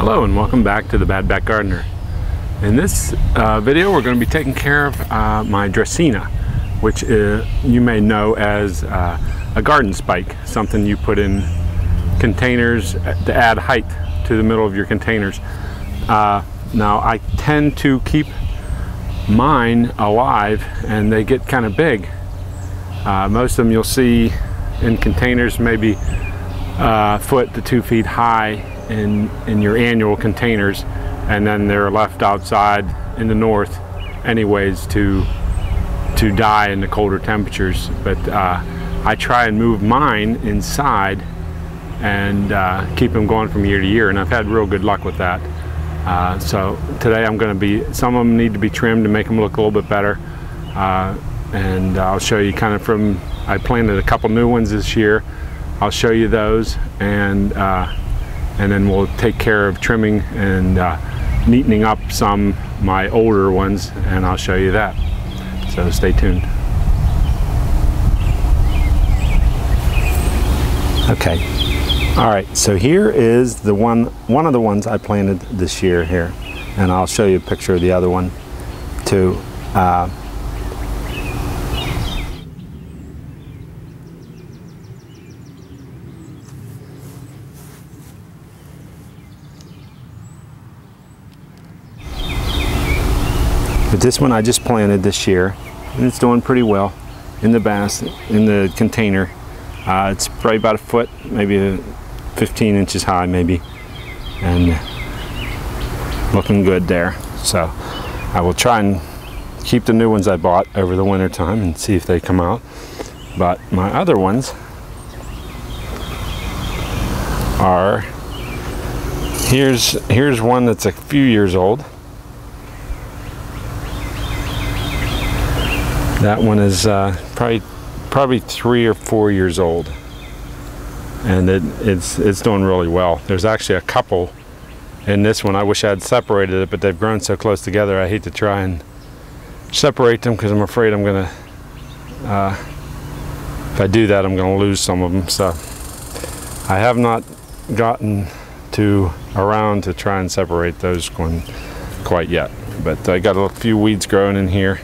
Hello and welcome back to the Bad Back Gardener. In this video we're going to be taking care of my Dracaena, which you may know as a garden spike, something you put in containers to add height to the middle of your containers. Now I tend to keep mine alive and they get kind of big. Most of them you'll see in containers maybe a foot to 2 feet high in your annual containers, and then they're left outside in the north anyways to die in the colder temperatures. But I try and move mine inside and keep them going from year to year, and I've had real good luck with that. So today I'm going to be, some of them need to be trimmed to make them look a little bit better, and I'll show you kind of from, I planted a couple new ones this year. I'll show you those, and then we'll take care of trimming and neatening up some my older ones, and I'll show you that. So stay tuned. Okay. All right. So here is the one of the ones I planted this year here, and I'll show you a picture of the other one too. But this one I just planted this year, and it's doing pretty well in the in the container. It's probably about a foot, maybe 15 inches high maybe, and looking good there. So I will try and keep the new ones I bought over the winter time and see if they come out. But my other ones are, here's one that's a few years old. That one is probably 3 or 4 years old, and it's doing really well. There's actually a couple in this one. I wish I had separated it, but they've grown so close together. I hate to try and separate them because I'm afraid I'm gonna, if I do that, I'm gonna lose some of them. So I have not gotten around to try and separate those one quite yet. But I got a few weeds growing in here.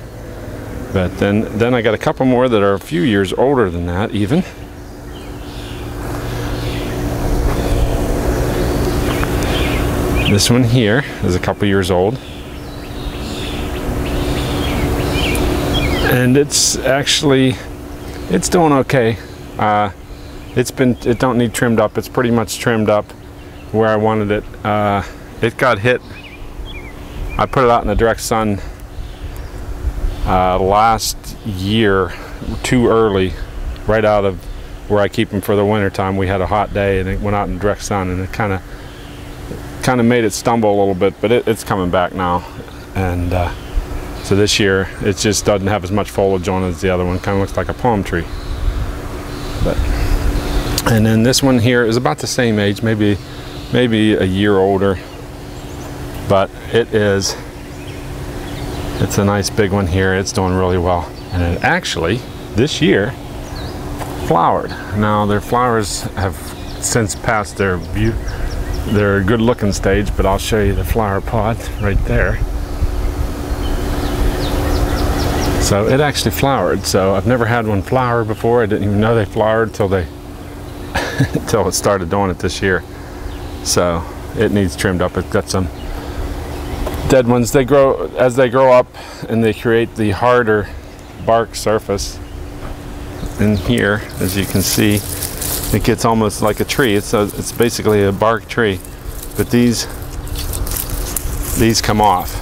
But then I got a couple more that are a few years older than that even. This one here is a couple years old, and it's doing okay. It don't need trimmed up. It's pretty much trimmed up where I wanted it. It got hit. I put it out in the direct sun last year too early, right out of where I keep them for the winter time. We had a hot day and it went out in direct sun, and it kind of made it stumble a little bit, but it's coming back now. And so this year it just doesn't have as much foliage on it as the other one. Kind of looks like a palm tree. And then this one here is about the same age, maybe a year older, but it's a nice big one here. It's doing really well, and it actually this year flowered. Now their flowers have since passed their good looking stage, but I'll show you the flower pod right there. So it actually flowered. So I've never had one flower before. I didn't even know they flowered till it started doing it this year. So it needs trimmed up. It's got some dead ones. They grow as they grow up, and they create the harder bark surface. And here, as you can see, it gets almost like a tree. It's basically a bark tree, but these come off,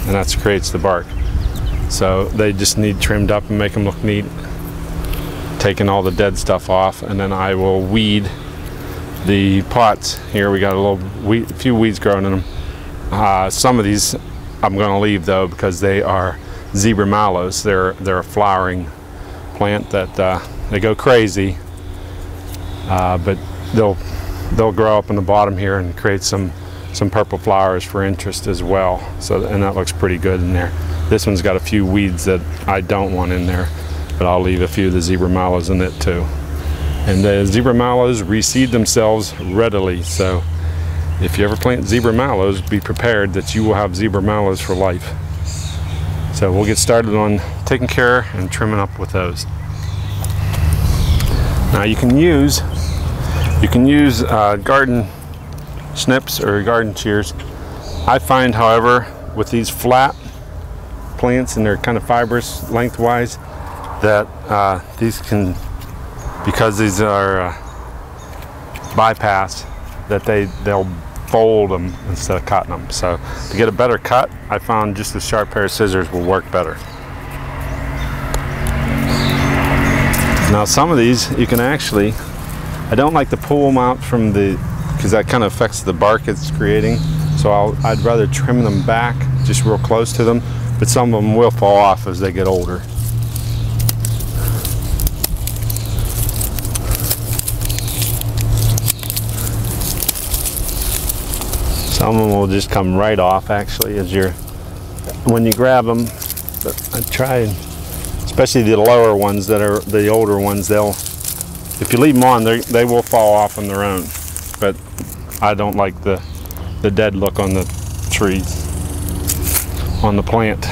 and that creates the bark. So they just need trimmed up and make them look neat, taking all the dead stuff off, and then I will weed the pots. Here we got a few weeds growing in them. Some of these I'm going to leave though, because they are zebra mallows. They're a flowering plant that they go crazy, but they'll grow up in the bottom here and create some purple flowers for interest as well. So, and that looks pretty good in there. This one's got a few weeds that I don't want in there, but I'll leave a few of the zebra mallows in it too. And the zebra mallows reseed themselves readily, so if you ever plant zebra mallows, be prepared that you will have zebra mallows for life. So we'll get started on taking care and trimming up with those. Now you can use garden snips or garden shears. I find, however, with these flat plants and they're kind of fibrous lengthwise, that these can, because these are bypass, that they'll fold them instead of cutting them. So to get a better cut, I found just a sharp pair of scissors will work better. Now some of these you can actually, I don't like to pull them out from the, because that kind of affects the bark it's creating. So I'd rather trim them back just real close to them, but some of them will fall off as they get older. Some of them will just come right off actually as when you grab them. But I try, especially the lower ones that are the older ones, if you leave them on, they will fall off on their own. But I don't like the dead look on the trees, on the plant.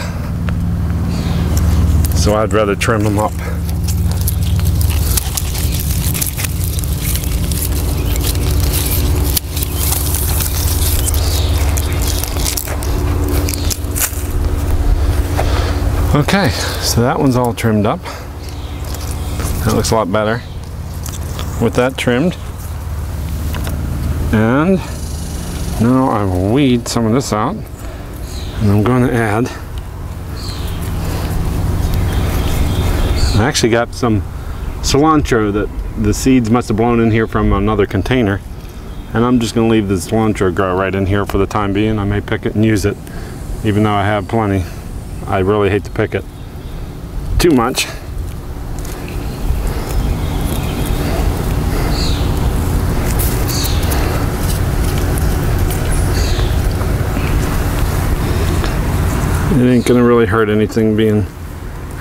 So I'd rather trim them up. Okay, so that one's all trimmed up. That looks a lot better with that trimmed. And now I will weed some of this out, and I'm going to add, I actually got some cilantro that the seeds must have blown in here from another container, and I'm just going to leave the cilantro grow right in here for the time being. I may pick it and use it, even though I have plenty. I really hate to pick it too much. It ain't gonna really hurt anything having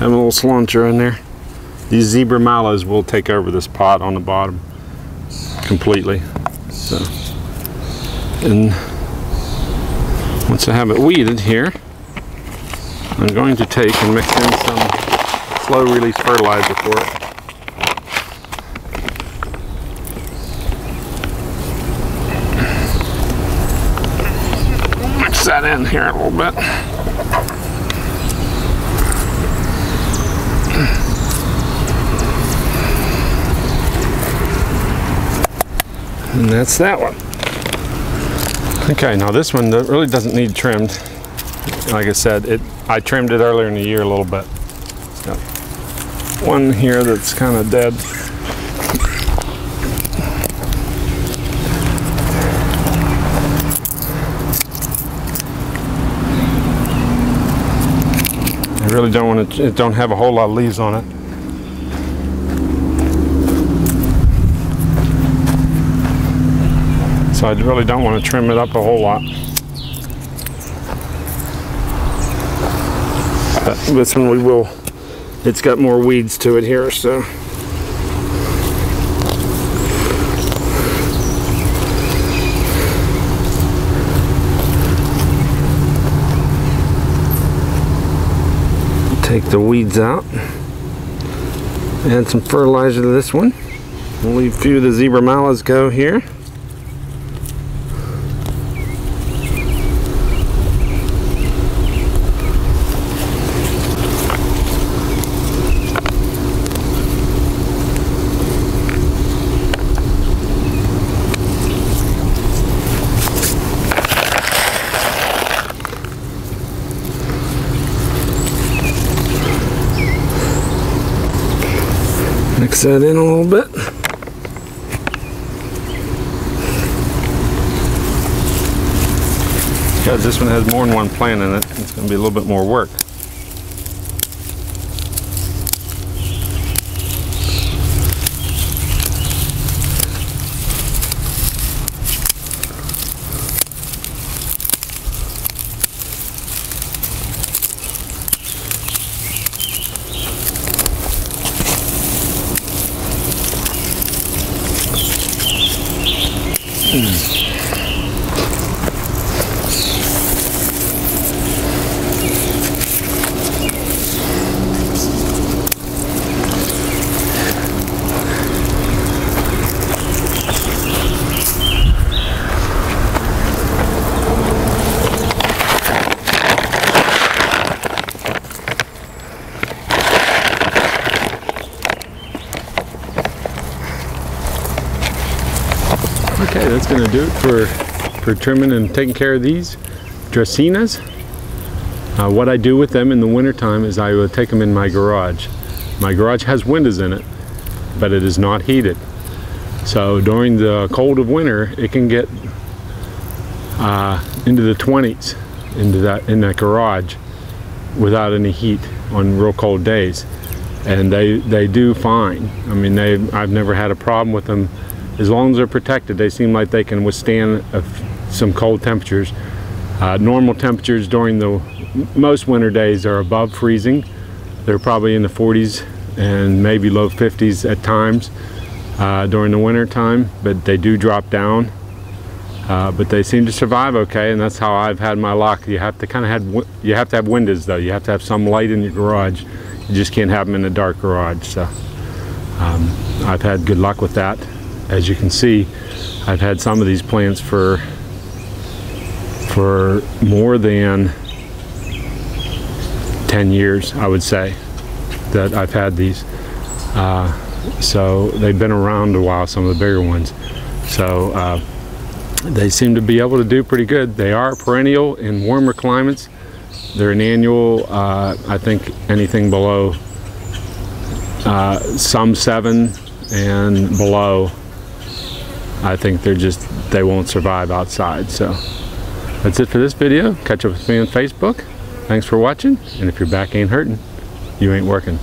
a little cilantro in there. These zebra mallows will take over this pot on the bottom completely. So, and once I have it weeded here, I'm going to take and mix in some slow release fertilizer for it. Mix that in here a little bit. And that's that one. Okay, now this one really doesn't need trimmed. Like I said, I trimmed it earlier in the year a little bit. It's got one here that's kind of dead. I really don't want to, it don't have a whole lot of leaves on it. So I really don't want to trim it up a whole lot. But this one we will, it's got more weeds to it here, so. Take the weeds out. Add some fertilizer to this one. We'll leave a few of the zebra mallows go here. Mix that in a little bit. Because this one has more than one plant in it, it's going to be a little bit more work. Okay, that's going to do it for trimming and taking care of these Dracaenas. What I do with them in the wintertime is I will take them in my garage. My garage has windows in it, but it is not heated. So during the cold of winter, it can get into the 20s in that garage without any heat on real cold days, and they do fine. I mean, I've never had a problem with them. As long as they're protected, they seem like they can withstand some cold temperatures. Normal temperatures during most winter days are above freezing. They're probably in the 40s and maybe low 50s at times during the winter time, but they do drop down. But they seem to survive okay, and that's how I've had my luck. You have to have windows though. You have to have some light in your garage. You just can't have them in a dark garage. So I've had good luck with that. As you can see, I've had some of these plants for more than 10 years, I would say, that I've had these. So they've been around a while, some of the bigger ones. So they seem to be able to do pretty good. They are perennial in warmer climates. They're an annual, I think anything below some 7 and below, I think they won't survive outside. So that's it for this video. Catch up with me on Facebook. Thanks for watching, and if your back ain't hurting, you ain't working.